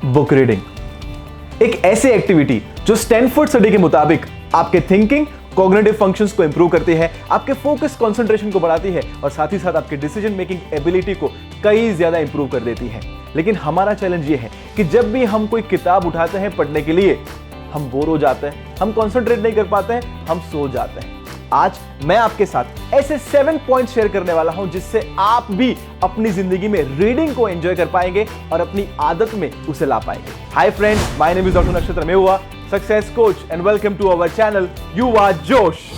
Book reading एक ऐसी activity जो स्टैनफोर्ड स्टडी के मुताबिक आपके थिंकिंग कॉग्निटिव फंक्शंस को इंप्रूव करती है, आपके फोकस कंसंट्रेशन को बढ़ाती है और साथ ही साथ आपके डिसीजन मेकिंग एबिलिटी को कई ज्यादा इंप्रूव कर देती है। लेकिन हमारा चैलेंज ये है कि जब भी हम कोई किताब उठाते हैं पढ़ने के लिए, हम बोर हो जाते हैं, हम कंसंट्रेट नहीं कर पाते हैं, हम सो जाते हैं। आज मैं आपके साथ ऐसे 7 पॉइंट शेयर करने वाला हूं जिससे आप भी अपनी जिंदगी में रीडिंग को एंजॉय कर पाएंगे और अपनी आदत में उसे ला पाएंगे। Hi friends, my name is doctor Nakshatra Mehua, success coach, and welcome to our channel Yuva Josh.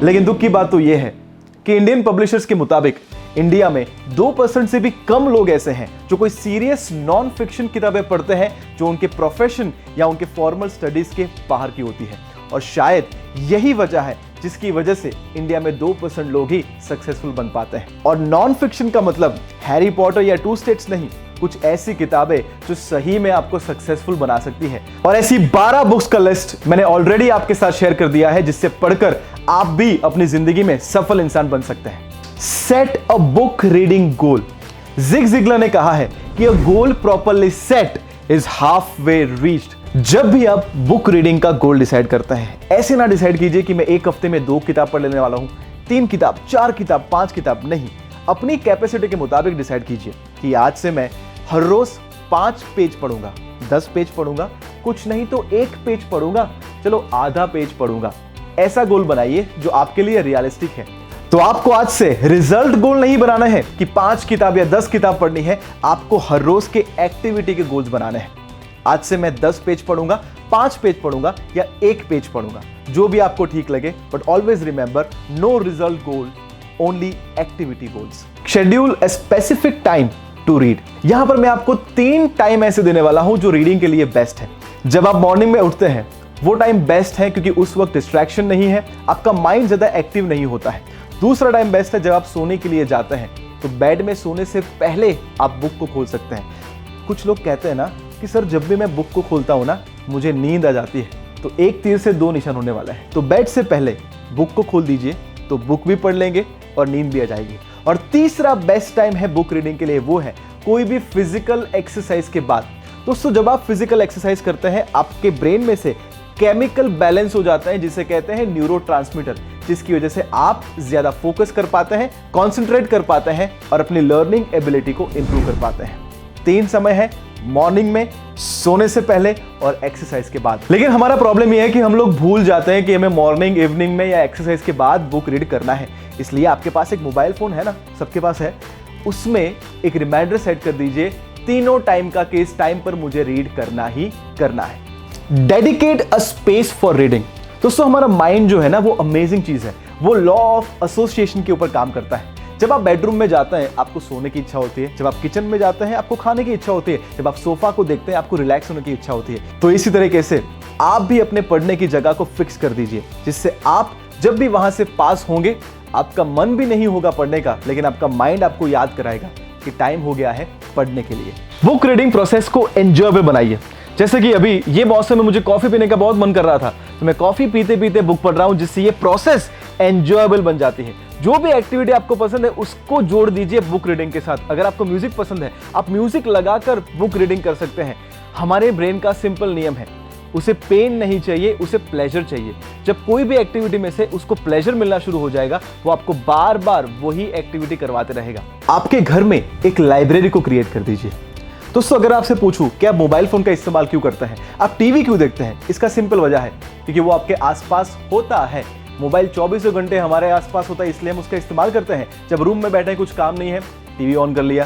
लेकिन दुख की बात तो यह है कि इंडियन पब्लिशर्स के मुताबिक इंडिया में 2% से भी कम लोग ऐसे हैं जो कोई सीरियस नॉन फिक्शन किताबें पढ़ते हैं जो उनके प्रोफेशन या उनके फॉर्मल स्टडीज के बाहर की होती है। और शायद यही वजह है जिसकी वजह से इंडिया में 2% लोग ही सक्सेसफुल बन पाते हैं। और नॉन फिक्शन का मतलब हैरी पॉटर या 2 स्टेट्स नहीं, कुछ ऐसी किताबें जो सही में आपको सक्सेसफुल बना सकती है। और ऐसी 12 बुक्स का लिस्ट मैंने ऑलरेडी आपके साथ शेयर कर दिया है जिससे पढ़कर आप भी अपनी जिंदगी में सफल इंसान बन सकते हैं। Set a book reading goal. Zig Ziglar ने कहा है कि a goal properly set is half way reached. जब भी आप बुक रीडिंग का गोल डिसाइड करते हैं, ऐसे ना डिसाइड कीजिए कि मैं एक हफ्ते में 2 किताब पढ़ लेने वाला हूं, 3 किताब, 4 किताब, 5 किताब नहीं। अपनी कैपेसिटी के मुताबिक डिसाइड कीजिए कि आज से मैं हर रोज 5 पेज पढ़ूंगा, 10 पेज पढ़ूंगा, कुछ नहीं तो 1 पेज पढ़ूंगा, चलो आधा पेज पढ़ूंगा। ऐसा गोल बनाइए जो आपके लिए रियलिस्टिक है। तो आपको आज से रिजल्ट गोल नहीं बनाना है कि 5 किताब या 10 किताब पढ़नी है, आपको हर रोज के एक्टिविटी के गोल्स बनाने हैं। आज से मैं 10 पेज पढ़ूंगा, 5 पेज पढ़ूंगा या 1 पेज पढ़ूंगा, जो भी आपको ठीक लगे। But always remember, no result goal, only activity goals. Schedule a specific time to read. यहां पर मैं आपको 3 टाइम ऐसे देने वाला हूं जो रीडिंग के लिए बेस्ट है। जब आप मॉर्निंग में उठते हैं वो टाइम बेस्ट है क्योंकि उस वक्त डिस्ट्रैक्शन नहीं है, आपका माइंड ज्यादा एक्टिव नहीं होता है। दूसरा टाइम बेस्ट है जब आप सोने के लिए जाते हैं, तो बेड में सोने से पहले आप बुक को खोल सकते हैं। कुछ लोग कहते हैं ना कि सर जब भी मैं बुक को खोलता हूं ना मुझे नींद आ जाती है, तो एक तीर से 2 निशान होने वाला है। तो बेड से पहले बुक को खोल दीजिए तो बुक भी पढ़ लेंगे और नींद भी आ जाएगी। और तीसरा बेस्ट टाइम है बुक रीडिंग के लिए, वो है कोई भी फिजिकल एक्सरसाइज के बाद। दोस्तों, जब आप फिजिकल एक्सरसाइज करते हैं आपके ब्रेन में से केमिकल बैलेंस हो जाता है जिसे कहते हैं न्यूरोट्रांसमीटर, जिसकी वजह से आप ज्यादा फोकस कर पाते हैं, कंसंट्रेट कर पाते हैं और अपनी लर्निंग एबिलिटी को इंप्रूव कर पाते हैं। 3 समय है, मॉर्निंग में, सोने से पहले और एक्सरसाइज के बाद। लेकिन हमारा प्रॉब्लम यह है कि हम लोग भूल जाते हैं कि हमें मॉर्निंग, इवनिंग में या एक्सरसाइज के बाद बुक रीड करना है। इसलिए आपके पास एक मोबाइल फोन है ना, सबके पास है, उसमें एक रिमाइंडर सेट कर दीजिए, तीनों टाइम का कि इस टाइम पर मुझे रीड करना ही करना है। Dedicate a space for reading. दोस्तों, हमारा माइंड जो है ना वो अमेजिंग चीज है, वो लॉ ऑफ एसोसिएशन के ऊपर काम करता है। जब आप बेडरूम में जाते हैं आपको सोने की इच्छा होती है, जब आप किचन में जाते हैं आपको खाने की इच्छा होती है, जब आप सोफा को देखते हैं आपको रिलैक्स होने की इच्छा होती है। तो इसी तरीके से आप भी अपने पढ़ने की जगह को फिक्स कर दीजिए, जिससे आप जब भी वहां से पास होंगे आपका मन भी नहीं होगा पढ़ने का, लेकिन आपका माइंड आपको याद कराएगा कि टाइम हो गया है पढ़ने के लिए। बुक रीडिंग प्रोसेस को एंजॉयबल बनाइए। जैसे कि अभी ये मौसम में मुझे कॉफी पीने का बहुत मन कर रहा था, तो मैं कॉफी पीते पीते बुक पढ़ रहा हूं, जिससे ये प्रोसेस एंजॉयबल बन जाती है। जो भी एक्टिविटी आपको पसंद है उसको जोड़ दीजिए बुक रीडिंग के साथ। अगर आपको म्यूजिक पसंद है आप म्यूजिक लगाकर बुक रीडिंग कर सकते हैं। हमारे ब्रेन का सिंपल नियम है, उसे पेन नहीं चाहिए, उसे प्लेजर चाहिए। जब कोई भी एक्टिविटी में से उसको प्लेजर मिलना शुरू हो जाएगा, वो आपको बार बार वही एक्टिविटी करवाते रहेगा। आपके घर में एक लाइब्रेरी को क्रिएट कर दीजिए। दोस्तों, अगर आपसे पूछूं कि आप मोबाइल फोन का इस्तेमाल क्यों करते हैं, आप टीवी क्यों देखते हैं, इसका सिंपल वजह है क्योंकि वो आपके आसपास होता है। मोबाइल 24 घंटे हमारे आसपास होता है, इसलिए हम उसका इस्तेमाल करते हैं। जब रूम में बैठे कुछ काम नहीं है, टीवी ऑन कर लिया,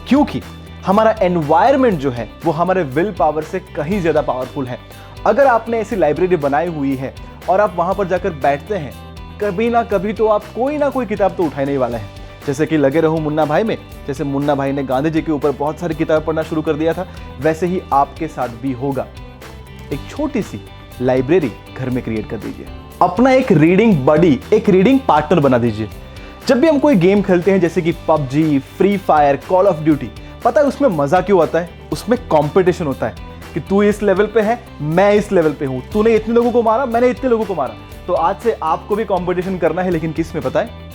क्योंकि हमारा एनवायरनमेंट जो है वो हमारे विल पावर से कहीं ज्यादा पावरफुल है। अगर आपने ऐसी लाइब्रेरी बनाई हुई है और आप वहां पर जाकर बैठते हैं, कभी ना कभी तो आप कोई ना कोई किताब तो उठाने ही वाला है। जैसे कि लगे रहो मुन्ना भाई में, जैसे मुन्ना भाई ने गांधी जी के ऊपर बहुत सारी किताबें पढ़ना शुरू कर दिया था, वैसे ही आपके साथ भी होगा। एक छोटी सी लाइब्रेरी घर में क्रिएट कर दीजिए। अपना एक रीडिंग बडी, एक रीडिंग पार्टनर बना दीजिए। जब भी हम कोई गेम खेलते हैं जैसे कि PUBG, free fire, call of duty, पता है उसमें मजा क्यों आता है? उसमें कंपटीशन होता है कि तू इस लेवल पे है, मैं इस लेवल पे हूं, तूने इतने लोगों को मारा, मैंने इतने लोगों को मारा। तो आज से आपको भी कंपटीशन करना है, लेकिन किस में पता है?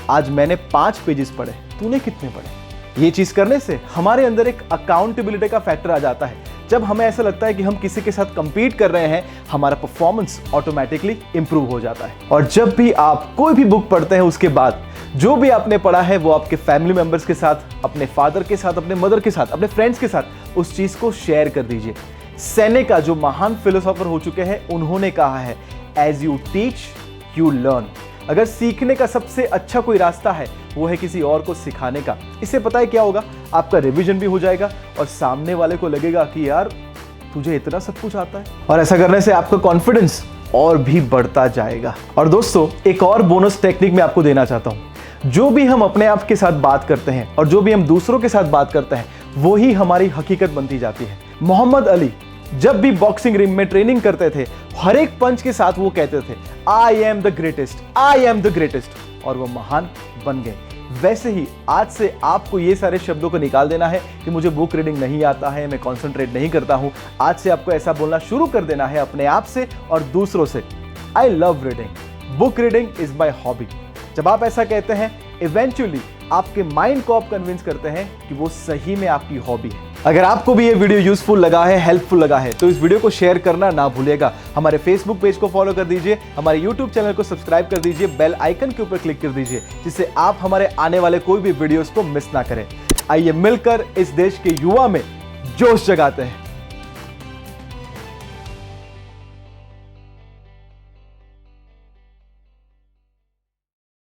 आज मैंने 5 पेजेस पढ़े, तूने कितने पढ़े? ये चीज करने से हमारे अंदर एक अकाउंटेबिलिटी का फैक्टर आ जाता है। जब हमें ऐसा लगता है कि हम किसी के साथ कंपीट कर रहे हैं, हमारा परफॉर्मेंस ऑटोमेटिकली इंप्रूव हो जाता है। और जब भी आप कोई भी बुक पढ़ते हैं, उसके बाद जो भी आपने पढ़ा है वो आपके फैमिली मेंबर्स के साथ, अपने फादर के साथ, अपने मदर के साथ, अपने फ्रेंड्स के साथ उस चीज को शेयर कर दीजिए। सेनेका जो महान फिलोसोफर हो चुके हैं, उन्होंने कहा है as you teach you learn. अगर सीखने का सबसे अच्छा कोई रास्ता है वो है किसी और को सिखाने का। इससे पता है क्या होगा, आपका रिवीजन भी हो जाएगा और सामने वाले को लगेगा कि यार तुझे इतना सब कुछ आता है, और ऐसा करने से आपका कॉन्फिडेंस और भी बढ़ता जाएगा। और दोस्तों, एक और बोनस टेक्निक मैं आपको देना चाहता हूं। जो भी हम अपने आप के साथ बात करते हैं और जो भी हम दूसरों के साथ बात करते हैं, वो ही हमारी हकीकत बनती जाती है। मोहम्मद अली जब भी बॉक्सिंग रिंग में ट्रेनिंग करते थे, हर एक पंच के साथ वो कहते थे I am the greatest, I am the greatest, और वो महान बन गए। वैसे ही आज से आपको ये सारे शब्दों को निकाल देना है कि मुझे बुक रीडिंग नहीं आता है, मैं कंसंट्रेट नहीं करता हूं। आज से आपको ऐसा बोलना शुरू कर देना है अपने आप से और दूसरों से, I love reading, book reading is my hobby. जब आप ऐसा कहते हैं, इवेंचुअली आपके माइंड को आप कन्विंस करते हैं कि वो सही में आपकी हॉबी है। अगर आपको भी ये वीडियो यूजफुल लगा है, हेल्पफुल लगा है, तो इस वीडियो को शेयर करना ना भूलिएगा। हमारे फेसबुक पेज को फॉलो कर दीजिए, हमारे यूट्यूब चैनल को सब्सक्राइब कर दीजिए, बेल आइकन के ऊपर क्लिक कर दीजिए, जिससे आप हमारे आने वाले कोई भी वीडियोस को मिस ना करें। आइए मिलकर इस देश के युवा में जोश जगाते हैं।